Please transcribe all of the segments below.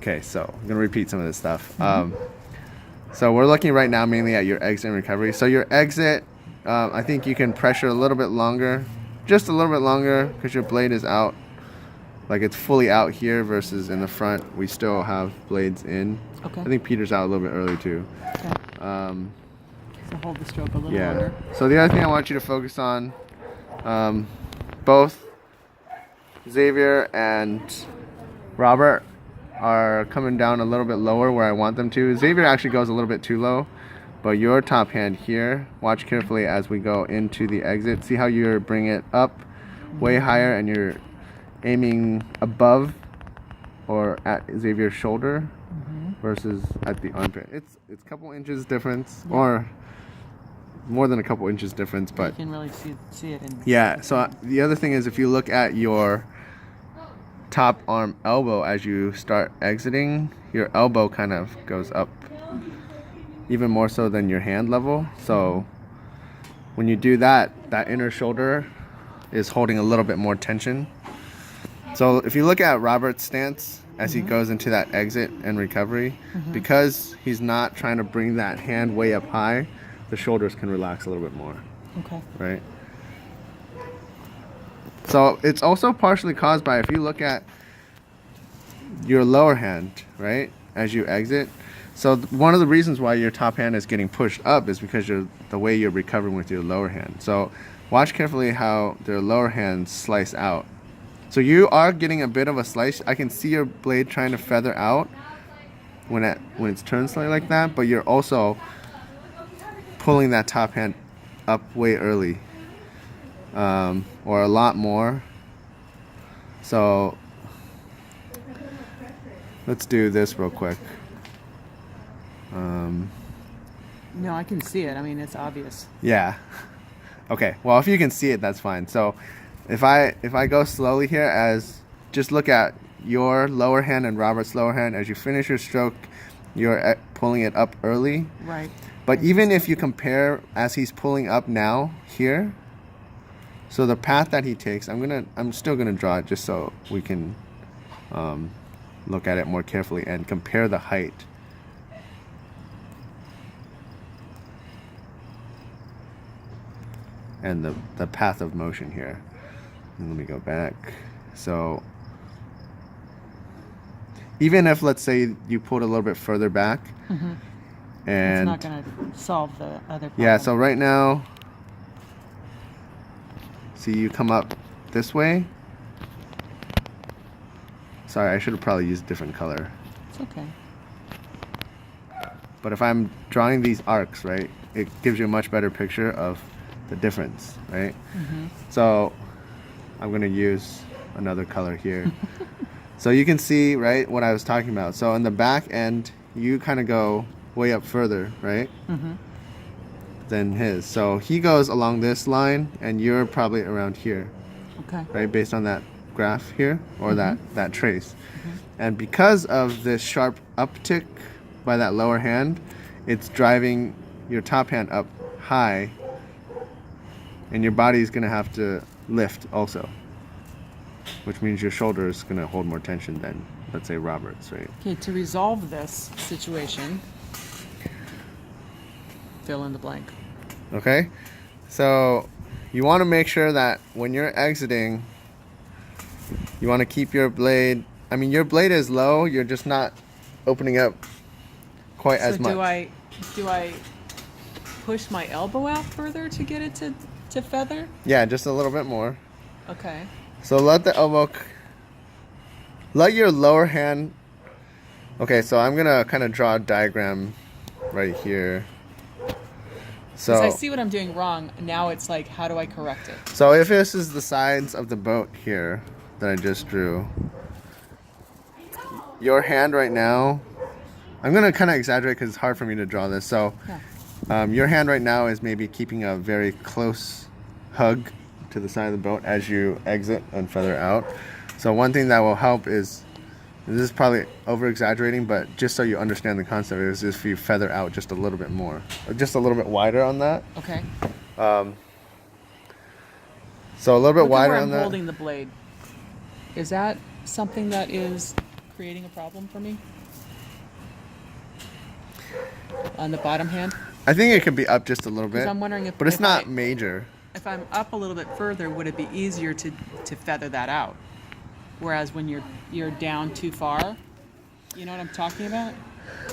Okay, so I'm gonna repeat some of this stuff. So we're looking right now mainly at your exit and recovery. So your exit, I think you can pressure a little bit longer, just a little bit longer, because your blade is out, like it's fully out here versus in the front. We still have blades in. Okay. I think Peter's out a little bit early too. Okay. So hold the stroke a little Yeah. longer. So the other thing I want you to focus on, both Xavier and Robert are coming down a little bit lower where I want them to. Xavier actually goes a little bit too low, but your top hand here, watch carefully as we go into the exit. See how you're bringing it up way higher and you're aiming above or at Xavier's shoulder versus at the armpit. It's a couple inches difference, or more than a couple inches difference, but You can really see it in. yeah. So the other thing is, if you look at your top arm elbow as you start exiting, your elbow kind of goes up even more so than your hand level. So when you do that, that inner shoulder is holding a little bit more tension. So if you look at Robert's stance as he goes into that exit and recovery, because he's not trying to bring that hand way up high, the shoulders can relax a little bit more, Okay. right? So it's also partially caused by, if you look at your lower hand, right, as you exit. So one of the reasons why your top hand is getting pushed up is because the way you're recovering with your lower hand. So watch carefully how their lower hands slice out. So you are getting a bit of a slice. I can see your blade trying to feather out when it's turned slightly like that, but you're also pulling that top hand up way early, or a lot more. So let's do this real quick. No, I can see it. I mean, it's obvious. Yeah. Okay. Well, if you can see it, that's fine. So if I go slowly here, as just look at your lower hand and Robert's lower hand as you finish your stroke, you're pulling it up early. Right. But even if you compare as he's pulling up now here, so the path that he takes, I'm still gonna draw it just so we can look at it more carefully and compare the height. And the path of motion here. And let me go back. So even if, let's say, you pulled a little bit further back, It's and not going to solve the other problem. yeah, so right now, see, you come up this way. Sorry, I should have probably used a different color. It's okay. But if I'm drawing these arcs, right, it gives you a much better picture of the difference, right? So I'm going to use another color here. So you can see, right, what I was talking about. So in the back end, you kind of go way up further, right, than his. So he goes along this line, and you're probably around here, Okay. right, based on that graph here, or that trace. And because of this sharp uptick by that lower hand, it's driving your top hand up high, and your body is going to have to lift also, which means your shoulder is going to hold more tension than, let's say, Robert's, right? Okay, to resolve this situation, fill in the blank. Okay, so you want to make sure that when you're exiting, you want to keep your blade, I mean, your blade is low, you're just not opening up quite as much. Do I push my elbow out further to get it to feather? Yeah, just a little bit more. Okay. So let the elbow, let your lower hand, okay, so I'm going to kind of draw a diagram right here. So I see what I'm doing wrong. Now it's like, how do I correct it? So if this is the sides of the boat here that I just drew, your hand right now, I'm going to kind of exaggerate because it's hard for me to draw this. So your hand right now is maybe keeping a very close hug to the side of the boat as you exit and feather out. So one thing that will help is, this is probably over exaggerating, but just so you understand the concept, is if you feather out just a little bit more, or just a little bit wider on that. Okay. So a little bit Look at wider where on I'm that. holding the blade. Is that something that is creating a problem for me? On the bottom hand? I think it could be up just a little bit. Because I'm wondering if, but it's if not major. If I'm up a little bit further, would it be easier to feather that out? Whereas when you're down too far, you know what I'm talking about?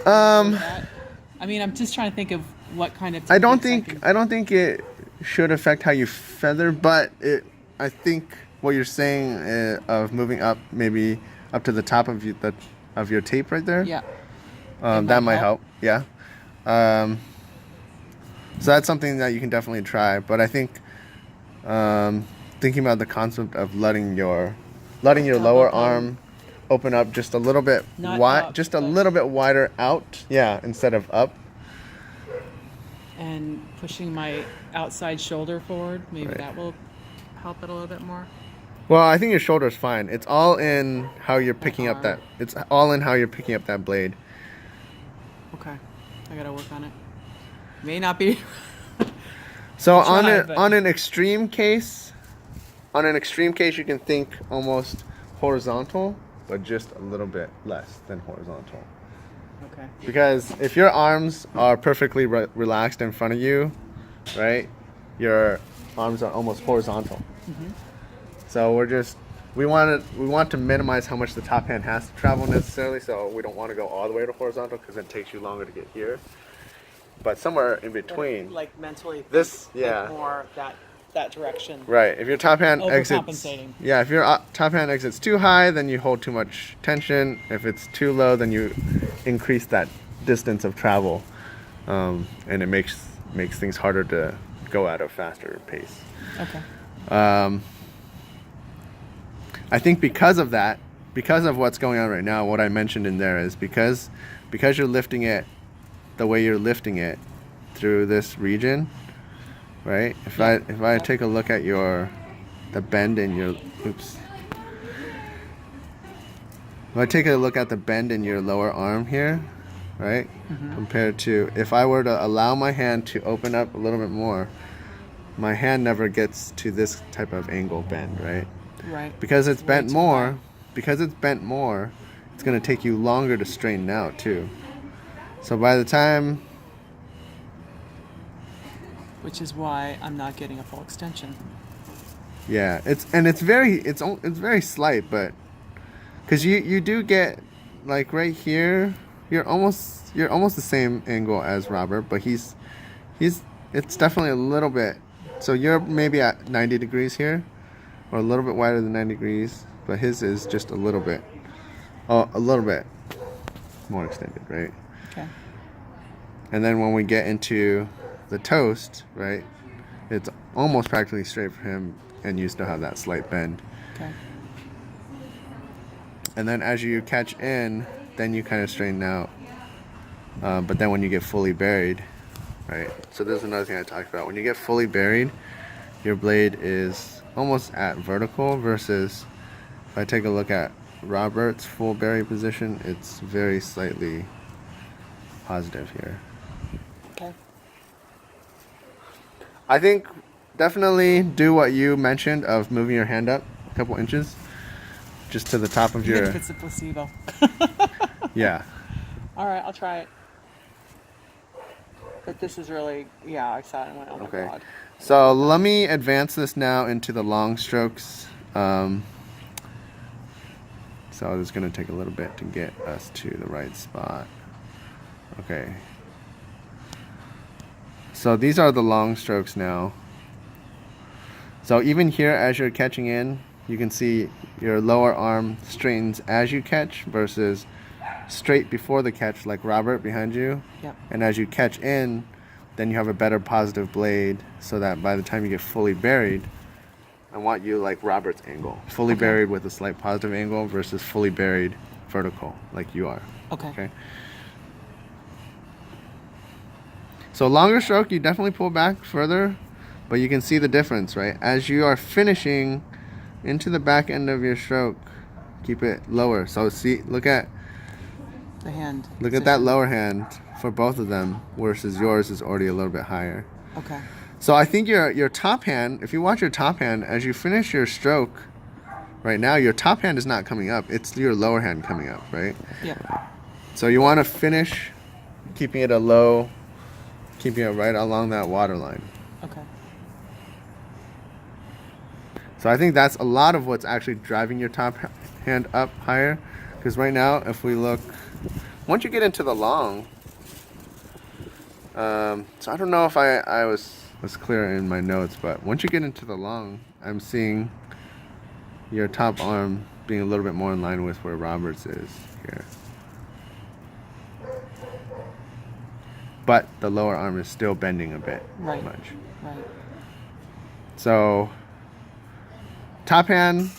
I mean, I'm just trying to think of what kind of. I don't think it should affect how you feather, but I think what you're saying of moving up, maybe up to the top of your tape right there. Yeah. That might help. Yeah. So that's something that you can definitely try. But I think thinking about the concept of letting your lower arm open up just a little bit wide, just a little bit wider out. Yeah, instead of up. And pushing my outside shoulder forward, maybe Right. that will help it a little bit more. Well, I think your shoulder's fine. It's all in how you're picking up arm. It's all in how you're picking up that blade. Okay, I gotta work on it. May not be. So I'll try, but- on an extreme case, you can think almost horizontal, but just a little bit less than horizontal. Okay. Because if your arms are perfectly relaxed in front of you, right, your arms are almost horizontal. Mm-hmm. So we want to minimize how much the top hand has to travel necessarily. So we don't want to go all the way to horizontal because it takes you longer to get here. But somewhere in between, Like mentally. More that direction. right. If your top hand exits, Overcompensating. yeah. If your top hand exits too high, then you hold too much tension. If it's too low, then you increase that distance of travel, and it makes things harder to go at a faster pace. Okay. I think because of that, because of what's going on right now, what I mentioned in there is because you're lifting it the way you're lifting it through this region, right? If I take a look at the bend in your If I take a look at the bend in your lower arm here, right? Mm-hmm. Compared to if I were to allow my hand to open up a little bit more, my hand never gets to this type of angle bend, right? Right. Because it's Way bent too more, high. it's going to take you longer to straighten out too. So by the time, Which is why I'm not getting a full extension. yeah, it's very slight, but because you do get like right here, you're almost the same angle as Robert, but it's definitely a little bit. So you're maybe at 90 degrees here, or a little bit wider than 90 degrees, but his is just a little bit more extended, right? Okay. And then when we get into the toast, right, it's almost practically straight for him, and you still have that slight bend. Okay. And then as you catch in, then you kind of straighten out. But then when you get fully buried, right, so this is another thing I talked about. When you get fully buried, your blade is almost at vertical versus if I take a look at Robert's full bury position, it's very slightly positive here. Okay. I think definitely do what you mentioned of moving your hand up a couple inches just to the top of Even your if it's a placebo. yeah. All right, I'll try it. But this is really, yeah, I saw it and went, oh my Okay. God. So let me advance this now into the long strokes. So it's going to take a little bit to get us to the right spot. Okay. So these are the long strokes now. So even here as you're catching in, you can see your lower arm straightens as you catch versus straight before the catch like Robert behind you. Yep. And as you catch in, then you have a better positive blade so that by the time you get fully buried, I want you like Robert's angle. Fully Okay. buried with a slight positive angle versus fully buried vertical like you are. Okay. Okay. So longer stroke, you definitely pull back further, but you can see the difference, right? As you are finishing into the back end of your stroke, keep it lower. So see, look at The hand. that position. lower hand for both of them versus yours is already a little bit higher. Okay. So I think your top hand, if you watch your top hand, as you finish your stroke, right now your top hand is not coming up. It's your lower hand coming up, right? Yeah. So you want to finish keeping it a low, keeping it right along that water line. Okay. So I think that's a lot of what's actually driving your top hand up higher. Because right now, if we look, once you get into the long, so I don't know if I was clear in my notes, but once you get into the long, I'm seeing your top arm being a little bit more in line with where Roberts is here. But the lower arm is still bending a bit Right. much. Right. So top hand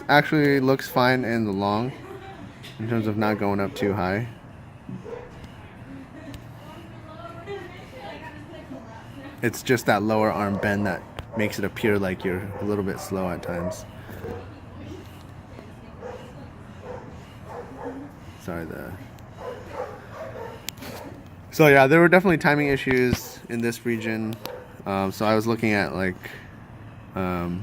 actually looks fine in the long in terms of not going up too high. It's just that lower arm bend that makes it appear like you're a little bit slow at times. Sorry, So yeah, there were definitely timing issues in this region. So I was looking at like, I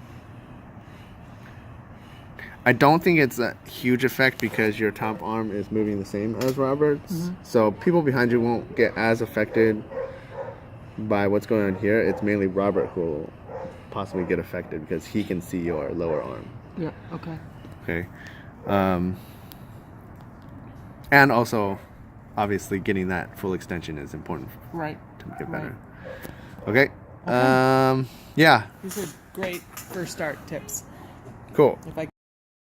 don't think it's a huge effect because your top arm is moving the same as Robert's. Mm-hmm. So people behind you won't get as affected by what's going on here. It's mainly Robert who will possibly get affected because he can see your lower arm. Yeah. Okay. Okay. And also, obviously, getting that full extension is important Right. to make it better. Right. Okay. Yeah. These are great first start tips. Cool. If I